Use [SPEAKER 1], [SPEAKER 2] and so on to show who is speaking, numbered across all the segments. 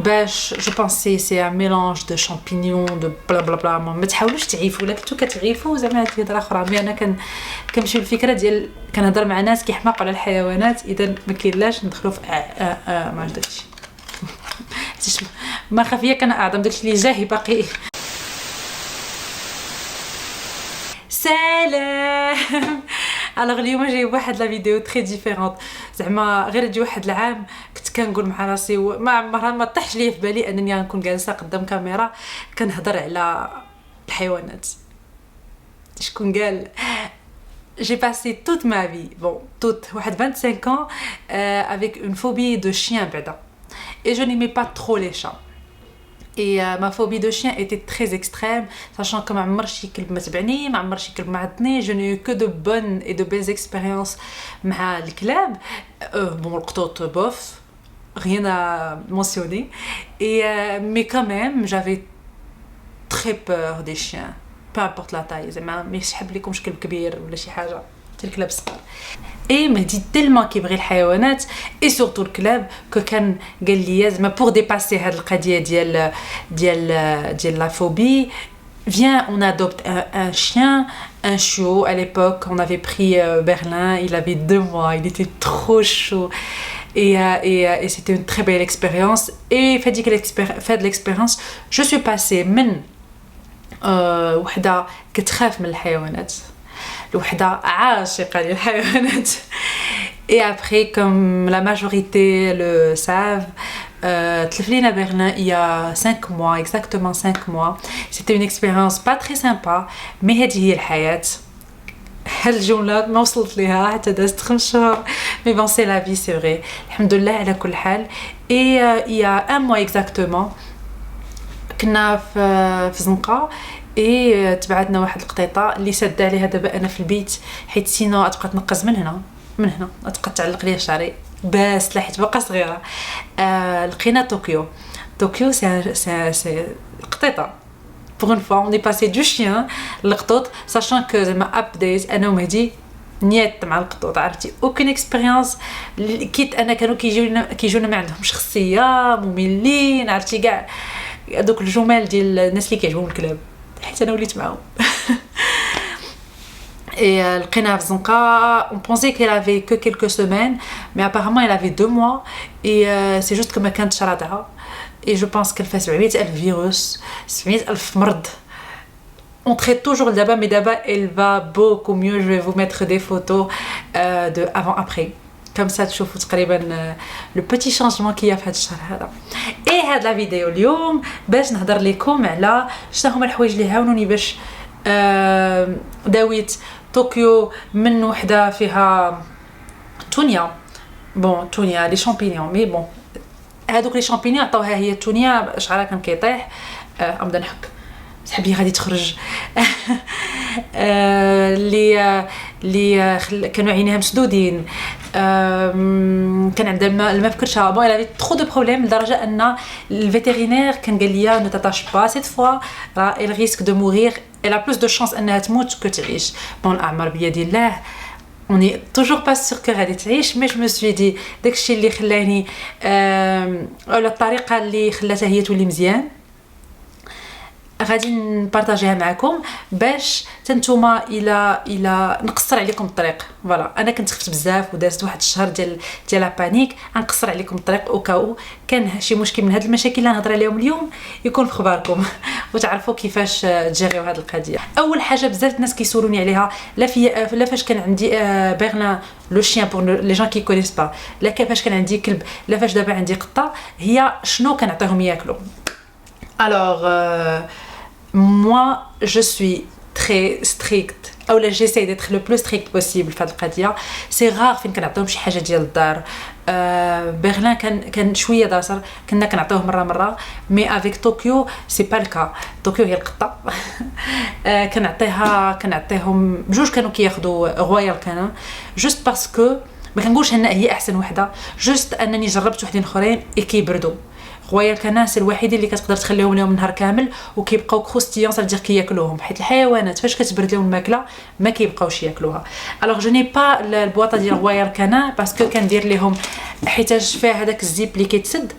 [SPEAKER 1] باش جو بونسي سي ان ميلانج دو شامبينيون دو بلا بلا بلا. ما تحاولوش تعيفوا، ولا كنتو كتعيفوا زعما هذه هضره اخرى. مي انا كنمشي بالفكره ديال كنهضر مع ناس كيحماقوا على الحيوانات، اذا ما كاينلاش ندخلوا في ما عرفت داكشي ما خافيه كان اعظم داكشي اللي جاي باقي. سلام. الوغ اليوم جايب واحد لا فيديو تري ديفيرونت، زعما غير تجي واحد العام كنت كنقول مع راسي ما عمرها ما طيحش ليا في بالي انني غنكون جالسه قدام كاميرا كنهضر على الحيوانات. شكون قال j'ai passé toute ma vie, bon toute, 25 ans avec une phobie de chien بعدا. Et je n'aimais pas trop les chats. Et ma phobie de chien était très extrême, sachant que ma عمر شي كلب ما تبعني، ما عمر شي كلب ما عضني. Je n'ai eu que de bonnes et de belles expériences مع الكلاب. Bon, القطوط bof, rien à mentionner. Et mais quand même, j'avais très peur des chiens, peu importe la taille. زعما ما يسحب لكمش كلب كبير ولا شي حاجه، حتى الكلاب صغار. اي مهدي تيلمون كيبغي الحيوانات اي سورتو الكلاب كو كان قال لي زعما بور ديباسي هاد القضيه ديال لا فوبي viens on adopte un chien, un chiot. À l'époque on avait pris Berlin, il avait 2 mois, il était trop chaud et c'était une très belle expérience. Et fait de l'expérience je suis passée من وحده كتخاف من الحيوانات لوحده عاشقه للحيوانات. Et après, comme la majorité le savent, تلفلينا Berlin il y a 5 mois, exactement 5 mois. C'était une expérience pas très sympa, mais هذه هي الحياة. هالجملة ما وصلت ليها حتى دازت 5 شهور. Mais bon, c'est la vie, c'est vrai. الحمد لله على كل حال. Et il y a 1 mois exactement كنا في زنقة. اي تبعتنا واحد القطيطه اللي ساده عليها دابا انا في البيت، حيت سينو تبقى تنقز من هنا تبقى تعلق ليا شعري بس حيت باقا صغيره. لقينا طوكيو سي قطيطه. pour une fois on est passé du chien للقطوط، sachant que زعما ابديت انا ومهدي نيت مع القطوط. عرفتي اوكين اكسبيريونس كيت انا كانوا كيجونا ما عندهم شخصيه، مملين. عرفتي كاع دوك الجمال ديال الناس اللي كيعجبهم الكلاب، حيت انا وليت معاهم. Et لقيناها في زنقة. on pensait qu'elle avait que quelques semaines, mais apparemment elle avait 2 mois. et c'est juste que ما كانتش راضعه. et je pense qu'elle fait 700,000 فيروس، 700,000 مرض. on traite toujours d'abord, mais d'abord elle va beaucoup mieux. je vais vous mettre des photos de avant après, comme ça تشوفوا تقريبا لو بوتي شانجمون كي في هذا الشهر هذا. اي هاد لا فيديو اليوم باش نهضر لكم على شنو هما الحوايج اللي عاونوني باش داويت طوكيو من وحده فيها تونيا. بون تونيا لي شامبينيون، مي بون هادوك لي شامبينيون عطاوها هي تونيا شعرها كان كيطيح. ابدا نحك صاحبي غادي تخرج. اللي كانوا عينيها مسدودين، كان عندها الماء في كرشها. بون elle avait trop de problèmes لدرجه ان الفيترينير كان قال لي ne t'attache pas cette fois, elle risque de mourir, elle a plus de chance انها تموت كو تعيش. بون الاعمار بيد الله، on est toujours pas sûr que غادي تعيش. mais je me suis dit داكشي اللي خلاني ولا الطريقه اللي خلاتها هي تولي مزيان غادي نبارطاجيها معكم باش نتوما الى نقصر عليكم الطريق. فوالا انا كنت خفت بزاف ودازت واحد الشهر ديال لا بانيك. غنقصر عليكم الطريق او كان شي مشكل من هاد المشاكل اللي نهضر عليهم اليوم يكون في خباركم وتعرفوا كيفاش تجيريو هاد القضيه. اول حاجه بزاف الناس كيسولوني عليها لا فاش كان عندي بيرلين لو شيان بور لي جون كي كونيس با، لا كيفاش كان عندي كلب، لا فاش دابا عندي قطه، هي شنو كنعطيهم ياكلوا. Alors, moi, je suis très stricte. ou j'essaie d'être le plus strict possible في هذه القضيه. سي رار فين كنعطيهم شي حاجه ديال الدار. برلين كان شويه داسر كنا كنعطيوه مره مي افيك طوكيو سي با الكا. طوكيو هي القطه. كنعطيهم بجوج كانوا كياخذوا رويال كان جوست باسكو ما كنقولش ان هي احسن وحده، جوست انني جربت وحدين اخرين كيبردوا. رويال كناس الوحيدين اللي كتقدر تخليهم لهم نهار كامل وكيبقاو كروستيون، صافي كياكلوهم، حيت الحيوانات فاش كتبرد لهم الماكله ما كيبقاوش ياكلوها. الوغ جو ني با البواطه ديال رويال كانا باسكو كندير لهم حيتاش فيها هذاك الزيب اللي كيتسد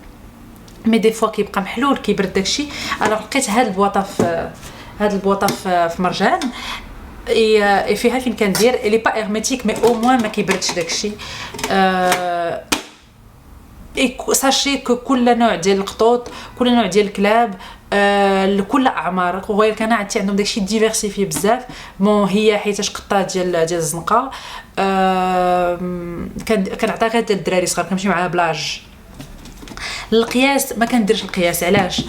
[SPEAKER 1] مي دي فوا كيبقى محلول كيبرد داكشي. الوغ لقيت هاد البواطه في مرجان اي فيها فين كندير لي با هيرميتيك مي او موان ما كيبردش داكشي. اي ساشي كو كل نوع ديال القطوط كل نوع ديال الكلاب لكل اعمار وغير كان عرفتي عندهم داكشي ديفيرسيفي بزاف. بون هي حيتاش قطه ديال الزنقه كنعطيها غير الدراري صغار كنمشي معاها بلاج. القياس ما كنديرش القياس علاش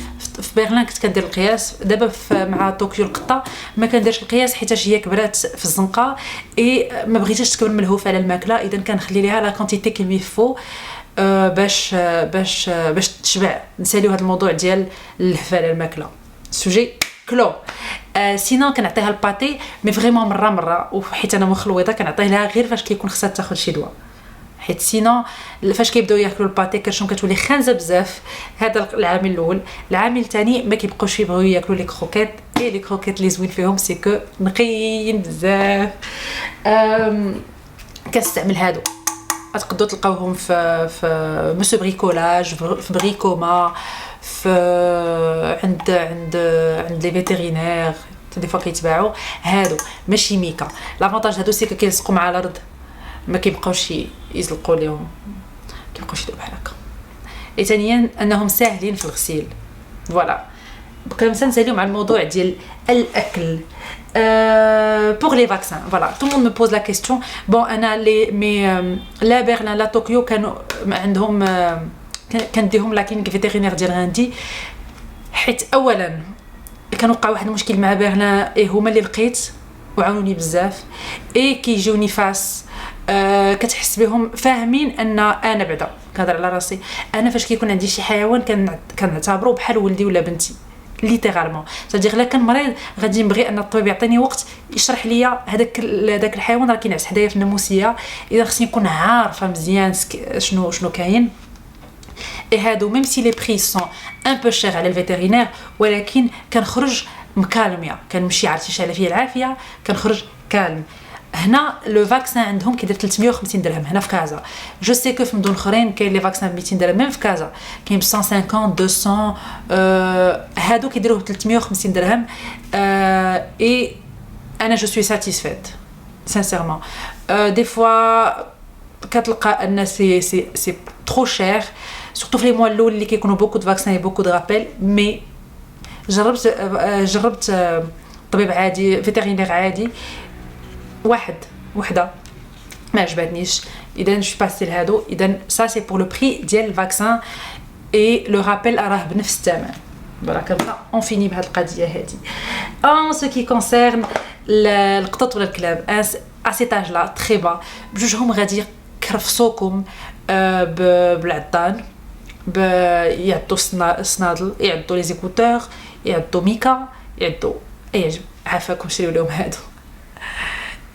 [SPEAKER 1] في برلين كنت كندير القياس دابا مع طوكيو القطه ما كنديرش القياس حيتاش هي كبرات في الزنقه اي ما بغيتش تكبر ملهوفه على الماكله اذا كنخلي ليها لا كونتيتي كيمي فو باش تشبع. نساليو هذا الموضوع ديال اللهفه على الماكله سوجي كلو. سينو كنعطيها الباتي مي فريمون مره وحيت انا مخلوطه كنعطيه لها غير فاش كيكون خصها تاخذ شي دواء حيت سينو فاش كيبداو ياكلوا الباتي كرشهم كتولي خانزه بزاف. هذا العامل الاول. العامل الثاني ما كيبقاوش يبغيو ياكلوا لي كروكيت اي لي كروكيت لي زوين فيهم سي كو نقيين بزاف. كنستعمل هادو تقدروا تلقاوهم في مسو بريكولاج في بريكوما في عند لي فيترينير دي فوا كيتباعوا هادو ماشي ميكا. لافونتاج هادو سي كيلصقوا مع الارض ما كيبقاوش يزلقوا ليهم كيبقاوش يديروا بحال هكا. ثانيا انهم ساهلين في الغسيل. فوالا بقى نساليو مع الموضوع ديال الاكل. pour les vaccins voilà tout le monde me pose la question. bon انا لا برلين لا طوكيو كانوا عندهم كنديهم لا كلينيك فيترينير ديال غاندي حيت اولا كان وقع واحد المشكل مع برلين اي هما اللي لقيت وعاونوني بزاف اي كيجوني فاس كتحس بهم فاهمين ان انا بعدا كنهضر على راسي. انا فاش كيكون عندي شي حيوان كنعتبره بحال ولدي ولا بنتي ليترالمون. صديق لا كان مريض غادي نبغي ان الطبيب يعطيني وقت يشرح لي هذاك الحيوان راه كينعس حدايا في الناموسيه اذا خصني نكون عارفه مزيان شنو كاين. اي هادو ميم سي لي بري سون ان بو شير على الفيترينير ولكن كنخرج مكالميه كنمشي عرفتي شحال فيه العافيه كنخرج كالم. هنا لو فاكسان عندهم كيدير 350 درهم هنا في كازا. جو سي كو في مدن اخرين كاين لي فاكسان ب 200 درهم ميم في كازا كاين ب 150 200 هادو كيديروه ب 350 درهم. اي انا جو سوي ساتيسفيت سانسيرمون. دي فوا كتلقى ان سي ترو شير سورتو في لي موا الاول اللي كيكونوا بوكو دو فاكسان اي بوكو دو رابيل. مي جربت طبيب عادي فيترينير عادي وحده ما عجبتنيش اذا جو باسي لهادو. اذا سا سي بور لو بري ديال الفاكسان اي لو رابيل راه بنفس الثمن. فوالا كنبقى اون فيني بهاد القضيه هادي. ان سو كي كونسيرن القطط ولا الكلاب اسيتاج لا تري با بجوجهم غادي يكرفصوكم بالعطان يعطوا الصنادل يعطوا لي زيكوتور يعطوا ميكا يعطوا اي عافاكم شريو لهم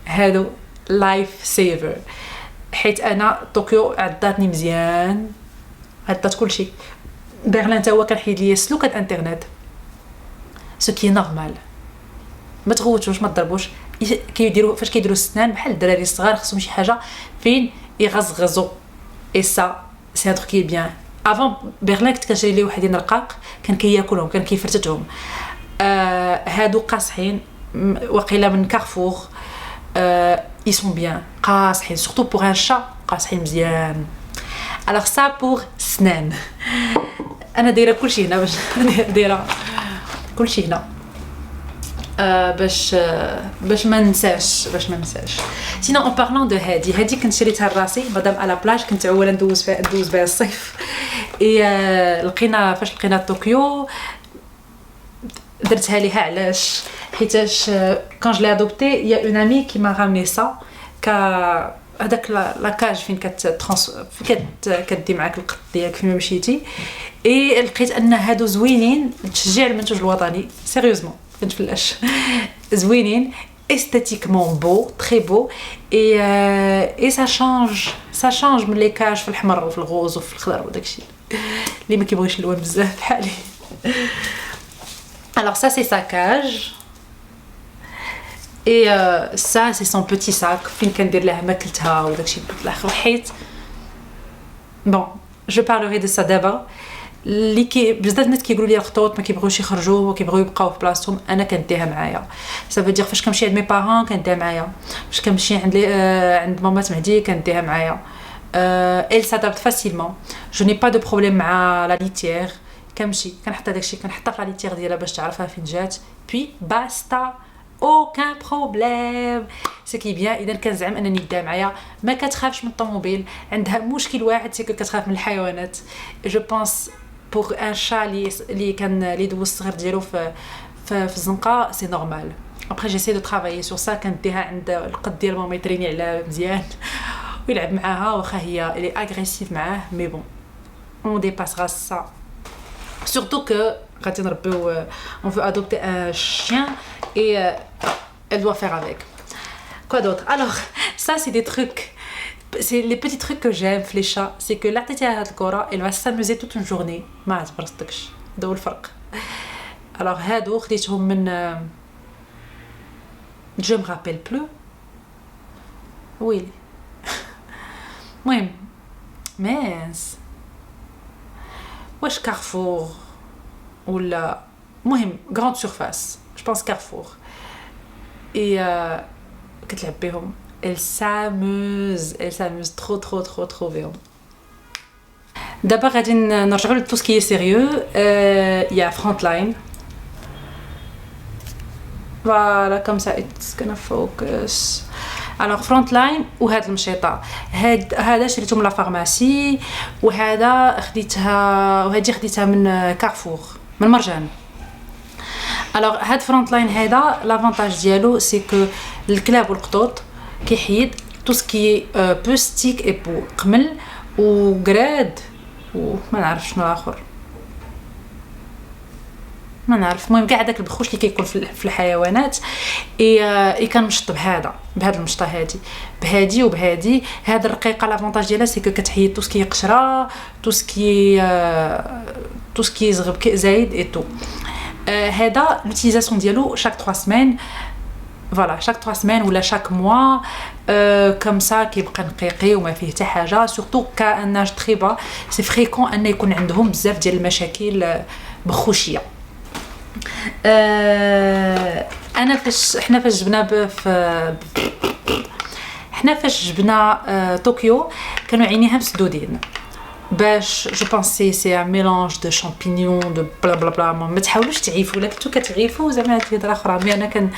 [SPEAKER 1] هادو لايف سيفر. حيت انا طوكيو عداتني مزيان عدات كلشي. برلين تا هو كنحيد ليا السلوك الانترنت سو كي نورمال ما تغوتوش ما تضربوش. كيديروا فاش كيديروا السنان بحال الدراري الصغار خصهم شي حاجه فين يغزغزوا اي سا سي ان تروك كي بيان. افون برلين كنت كنشري لي وحدين رقاق كان كياكلهم كان كيفرتتهم. هادو قاصحين وقيله من كارفور. ils sont bien قاصحين surtout pour un chat قاصحين مزيان. alors ça pour سنان انا دايره كلشي هنا باش دايره كلشي هنا باش ما ننساش سينو en parlant de هادي كنت شريتها لراسي مادام على بلاج كنت اولا ندوز بها الصيف. لقينا فاش لقينا طوكيو درتها ليها علاش حيتاش كان جلي ادوبتي يا اون امي كي ما رامي سا كا هذاك لاكاج فين كدي معاك القط ديالك فين ما مشيتي اي لقيت ان هادو زوينين تشجيع المنتوج الوطني سيريوزمون كنتفلاش زوينين esthétiquement beau très beau et ça change من لي كاج في الحمر وفي الغوز وفي الخضر وداكشي اللي ما كيبغيش اللون بزاف بحالي. alors ça c'est sa cage et ça c'est son petit sac فين كندير لها ماكلتها وداكشي الاخر حيت bon je parlerai de ça d'abord. اللي بزاف الناس كيقولوا لي الخطوط ما كيبغيوش يخرجوا وكيبغيو يبقاو في بلاصتهم، انا كنديها معايا. سافو دير فاش كنمشي عند مي بارون كنديها معايا، فاش كنمشي عند ماما مهدي كنديها معايا. elle s'adapte facilement. je n'ai pas de problème مع لا ليتير. كنمشي كنحط داكشي كنحطها في لا ليتير ديالها باش تعرفها فين جات، بي باستا aucun problème. ce qui est bien. اذا كنزعم انني نديها معايا. ما كتخافش من الطوموبيل، عندها مشكل واحد سي كتخاف من الحيوانات. جو بونس pour un chat اللي كان اللي دوز الصغير ديالو في الزنقه سي نورمال. après j'essaie de travailler sur ça. كنديها عند القد ديال ماما يتريني على مزيان ويلعب معاها، واخا هي اللي اغريسيف معاه مي بون on dépassera ça. surtout que غادي نربيو on veut adopter un chien et elle doit faire avec. quoi d'autre? alors ça c'est des trucs, c'est les petits trucs que j'aime في les chats. c'est que لعطيتيها هاد الكره elle va s'amuser toute une journée ما عتبرصتكش. هذا هو الفرق. alors هادو خديتهم من je me rappelle plus ويلي المهم ماس واش كارفور ولا مهم grande surface je pense Carrefour et كتلعب بهم. elle s'amuse trop بهم. دابا غادي نرجعوا لتو سكي سيريو. يا Frontline. voilà comme ça it's gonna focus. alors Frontline وهاد المشيطه هذا شريته من لا فارماسي، وهذا خديتها وهذه خديتها من كارفور من مرجان. alors هاد Frontline هذا لافونتاج ديالو سي كو الكلاب والقطوط كيحيد تو سكي بوستيك اي بو قمل وقراد وما نعرف شنو اخر ما نعرف. المهم كاع داك البخوش اللي كيكون في الحيوانات اي كان مشط بهذا المشطه بهادي وبهادي. هذا الرقيقه لافونتاج ديالها سي كتحيد تو سكي قشره تو سكي زغب زايد اي تو. هذا لوتيليزاسيون ديالو شاك 3 سيمين فوالا شاك 3 سيمين ولا شاك موا كم سا كيبقى نقيقي وما فيه حتى حاجه. سورتو كان تري با سي فريكون ان يكون عندهم بزاف ديال المشاكل بخوشيه. انا حنا فاش جبنا طوكيو كانوا عينيها مسدودين باش جو بونسي سي ان ميلانج دو شامبينيون دو بلا بلا بلا. ما تحاولوش تعيفوا ولا كنتو كتعيفوا زعما هاد الهضره اخرى. مي انا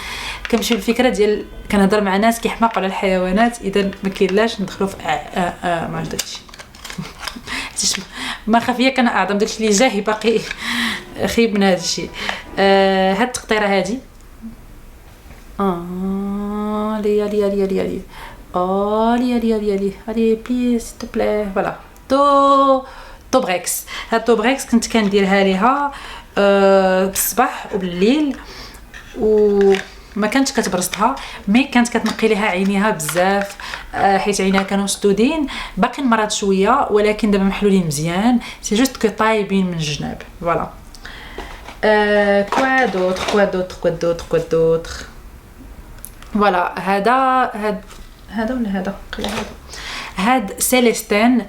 [SPEAKER 1] كنمشي بالفكره ديال كنهضر مع ناس كيحماقوا على الحيوانات، اذا ما كاينلاش ندخلوا في ما داكشي ما خافيه كان اعظم داكشي اللي جاي باقي خيب من هذا الشيء. هاد التقطيره هادي لي بليز s'il te plaît. فوالا تو بريكس. هاد تو بريكس كنت كنديرها ليها بالصباح وبالليل وما كانتش كتبرصتها، مي كانت كتنقي ليها عينيها بزاف حيت عينيها كانوا مسدودين باقي مرض شويه، ولكن دابا محلولين مزيان. سي جوست كو طايبين من الجناب. فوالا. quoi d'autre. فوالا هذا ولا هذا هاد سيليستين.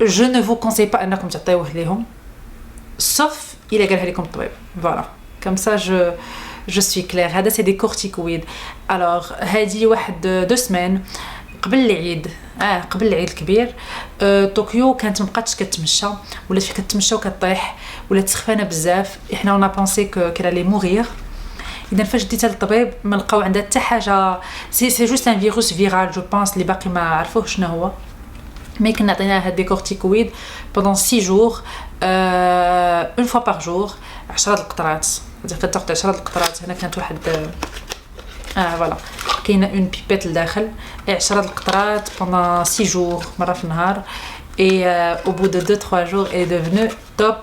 [SPEAKER 1] je ne vous conseille pas انكم تعطيوه ليهم sauf الا قالها لكم الطبيب. فوالا comme ça je suis claire. هذا سي دي كورتيكويد. alors هذه واحد 2 سمان قبل العيد قبل العيد الكبير. طوكيو كانت مابقاتش كتمشى، ولات فين كتمشى وكطيح، ولات سخفانه بزاف. احنا اون بونسي كو لي مورير. اذا فاش ديتها للطبيب ما لقاو عندها حتى حاجه. سي جوست ان فيروس فيرال جو بونس اللي باقي ما عرفوه شنو هو. مي كنا عطيناها هاد دي كورتيكويد بوندون 6 جور اون فوا بار جور 10 القطرات. هذه كتاخذ 10 القطرات. هنا كانت واحد فوالا كاينه اون بيبيت لداخل 10 القطرات بوندون 6 جور مره في النهار. اي او بو دو 2 3 جور اي ديفنو توب.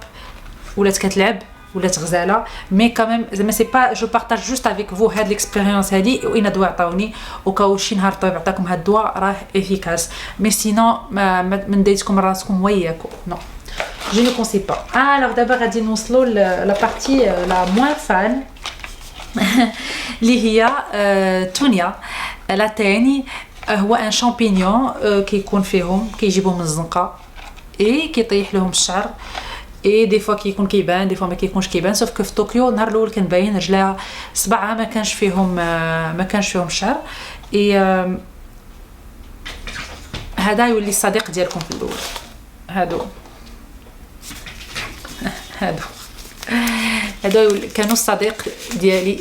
[SPEAKER 1] ولات كتلعب ولات غزاله. مي كاميم زعما سي با جو بارطاج جوست افيك فو هاد ليكسبيريونس هادي. وين دواء عطاوني وكاو شي نهار الطبيب عطاكم هاد الدواء راه افيكاس، مي سينو من دايتكم راسكم وياكم نو جو نو كونسي با. الوغ دابا غادي نوصلوا لا بارتي لا موان فان اللي هي تونيا. لا تاني هو ان شامبينيون كيكون فيهم كيجيبوه من الزنقه اي كيطيح لهم الشعر اي دي فوا كيكون كيبان دي فوا ما كيكونش كيبان سوف في طوكيو النهار الاول كان باين رجلها صبعها ما كانش فيهم الشعر اي هذا يولي الصديق ديالكم في الاول هادو كانوا الصديق ديالي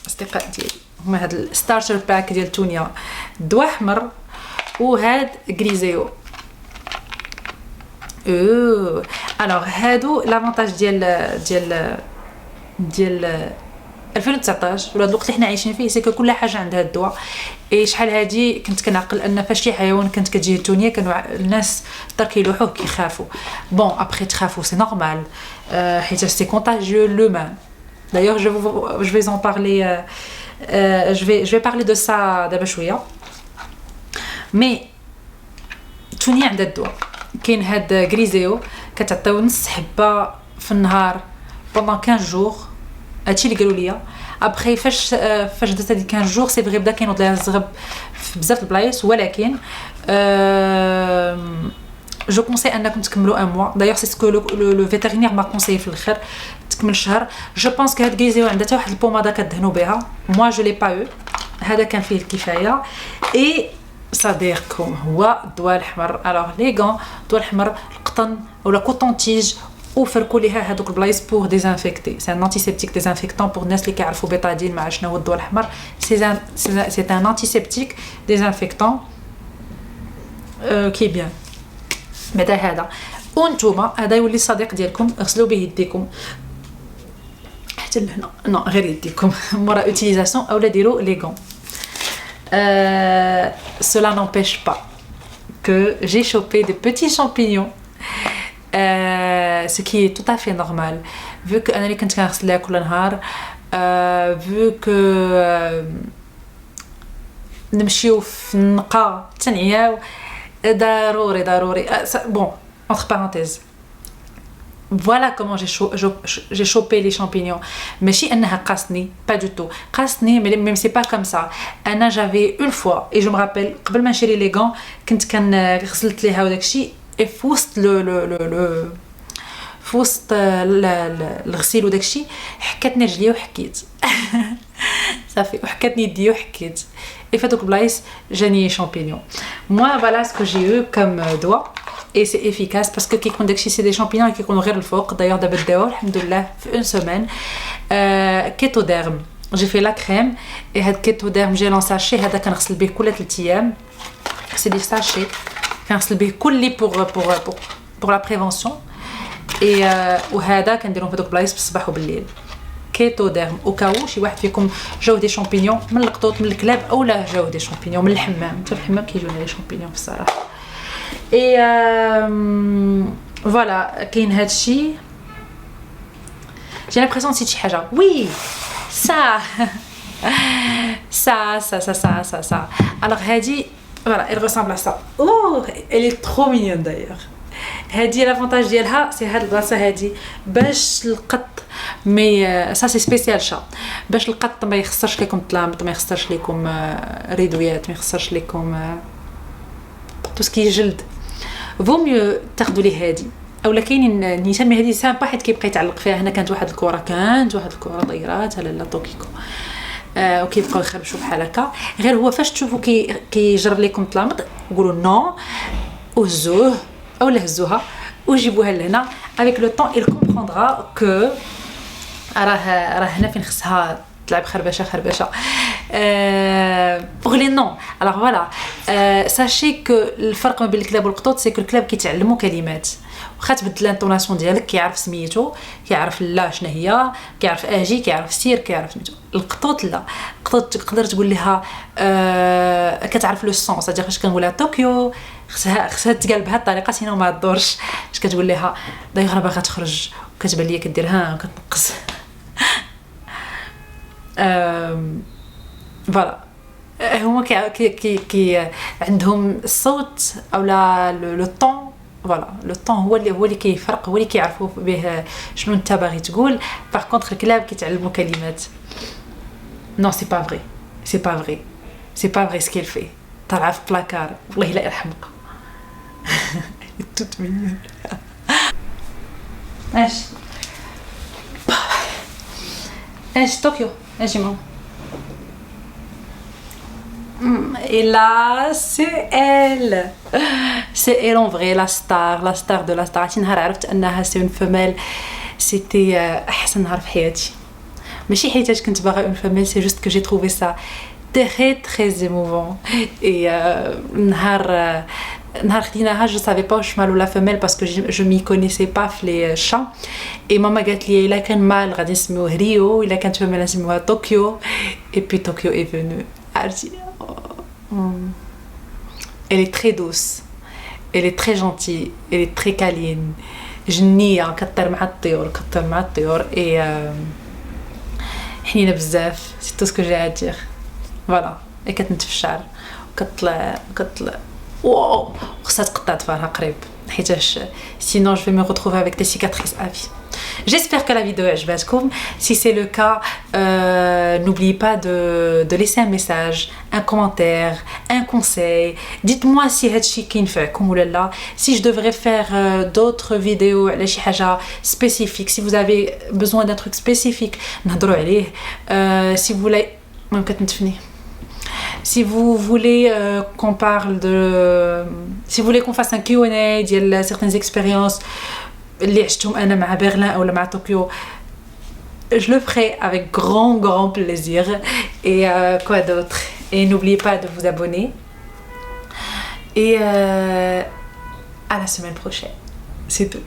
[SPEAKER 1] اصدقاء ديالي هما هاد الستارتر باك ديال تونيا الضوا احمر وهاد غريزيو الوغ هادو لافونتاج ديال 2019 ولا الوقت اللي حنا عايشين فيه سي كل حاجه عندها الدواء اي شحال هادي كنت كنعقل ان فاش شي حيوان كانت كتجي لتونيا كانوا الناس دار كيلوحوه كيخافوا بون ابري تخافوا سي نورمال حيت سي كونتاجيو لومان d'ailleurs je vais en parler je vais parler de ça دابا شويه مي تونيا عندها الدواء كاين هاد غريزيو كتعطيو نص حبه في النهار pendant 15 jours هادشي اللي قالوا لي ابري فاش درت هاد 15 جور سي فغي بدا كينوض ليها الزغب في بزاف البلايص ولكن جو كونساي انكم تكملوا ان موا دايوغ سي سكو لو فيتيرينير ما كونساي في الاخر تكمل شهر جو بونس كو هاد غيزيو عندها حتى واحد البوماده كدهنوا بها موا جو لي با او هذا كان فيه الكفايه اي صديقكم هو الضوء الاحمر الوغ لي غون الضوء الاحمر القطن ولا كوطونتيج وفركوا ليها هذوك البلايص بور ديزانفيكتي سي ان انتيسيبتيك ديزانفيكتون بور الناس اللي كيعرفوا بيتادين مع شنو هو الضوء الاحمر سي ان انتيسيبتيك ديزانفيكتون كي بيان بعدا هذا وانتوما هذا يولي الصديق ديالكم غسلوا به يديكم حتى لهنا نو غير يديكم مورا اوتيليزاسيون اولا ديروا لي غون cela n'empêche pas que j'ai chopé des petits champignons ce qui est tout à fait normal vu que انا اللي كنت كنغسلها كل نهار vu que نمشيو في النقا تنعياو ضروري bon entre parenthèses voilà comment j'ai chopé les champignons ماشي انها قاصني pas du tout قاصني mais c'est pas comme ça انا j'avais une fois et je me rappelle قبل ما نشري لي غون كنت غسلت ليها وداكشي في وسط في وسط الغسيل وداكشي حكتني رجلي وحكيت صافي وحكتني يدي وحكيت et فهادوك البلايص جاني شامبينيون moi voilà ce que j'ai eu comme doigt et c'est efficace parce que كيكون داكشي سي دي شامبينيون كيكونوا غير الفوق d'ailleurs دابا داو الحمد لله في une semaine كيتوديرم j'ai fait la crème et هاد كيتوديرم جي لون ساشي هذا كنغسل به كل 3 ايام سي دي ساشي كنغسل به كلي pour la prévention et وهذا كنديرهم في دوك البلايص بالصباح وبالليل كيتوديرم او كاو شي واحد فيكم جاو دي شامبينيون من القطوط من الكلاب اولا جاو دي شامبينيون من الحمام حتى في الحمام كيجيونا دي شامبينيون في الصراحه اي فوالا كاين هادشي j'ai l'impression نسيت شي حاجه وي ça alors هادي voilà elle ressemble à ça oh elle est trop mignonne d'ailleurs هادي لافونتاج ديالها سي هاد البلاصه هادي باش القط مي سا سي سبيسيال شا باش القط ما يخسرش لكم الطلامط ما يخسرش لكم ريدويات ما يخسرش لكم تو سكي جلد فو ميو تاخذوا ليه هادي اولا كاينين نسمي هادي سامبا حيت كيبقى يتعلق فيها هنا كانت واحد الكره دايرات لا طوكيكو وكيبقاو يخربشوا بحال هكا غير هو فاش تشوفوا كيجر لكم الطلامط قولوا نو وهزوه اولا هزوها وجيبوها لهنا avec le temps il comprendra que راه هنا فين خصها تلعب خربشه pour les noms alors voilà sachez que الفرق ما بين الكلاب والقطوط سي كو الكلاب كيتعلموا كلمات واخا تبدل الانطوناسيون ديالك كيعرف سميتو كيعرف لا شنو هي كيعرف اجي كيعرف سير كيعرف سميتو القطوط لا القطوط تقدر تقول لها كتعرف لو سون صدق فاش كنقولها طوكيو خصها تقال بهذه الطريقه سينو ما تدورش باش كتقول لها دايره باغا تخرج وكتبان ليا كدير ها وكتنقص فوالا هما كي عندهم الصوت اولا لو طون فوالا لو طون هو اللي كيفرق هو اللي كيعرفوا به شنو انت باغي تقول باغ كونطخ الكلاب كيتعلموا كلمات نو سي با فري سكيل في طالعه في بلاكار والله لا يرحمك توت مينيون ايش طوكيو ايش ماما. Et là, c'est elle. C'est elle en vrai, la star de la star. عرفتي نهار عرفت أنها c'est une femelle. C'était أحسن نهار في حياتي. ماشي حيتاش كنت باغا une femelle, c'est juste que j'ai trouvé ça très émouvant. Et نهار خديناها je savais pas واش مالو la femelle parce que je m'y connaissais pas في les chats. Et maman قالت لي إلا كان مال غادي نسميوه ريو, إلا كانت femelle نسميوها طوكيو. Et puis Tokyo est venue. Elle est très douce, elle est très gentille, elle est très câline. جنية كتر مع الطيور et حنينة بزاف. c'est tout ce que j'ai à dire. voilà. et كتنتف الشعر وكتطلع واو خصها تقطع ضفارها قريب حيتاش sinon je vais me retrouver avec des cicatrices à vie. J'espère que la vidéo عجبتكم. Si c'est le cas, n'oubliez pas de laisser un message, un commentaire, un conseil. Dites-moi si هادشي كينفعكم ولا لا. Si je devrais faire d'autres vidéos على شي حاجة spécifique, si vous avez besoin d'un truc spécifique, نهضروا عليه. Si vous voulez ممكن تنتفني. Si vous voulez qu'on parle de... Si vous voulez qu'on fasse un Q&A ديال certaines expériences اللي عشتهم انا مع برلين او مع طوكيو, je le ferai avec grand plaisir. Et quoi d'autre? Et n'oubliez pas de vous abonner. Et à la semaine prochaine. C'est tout.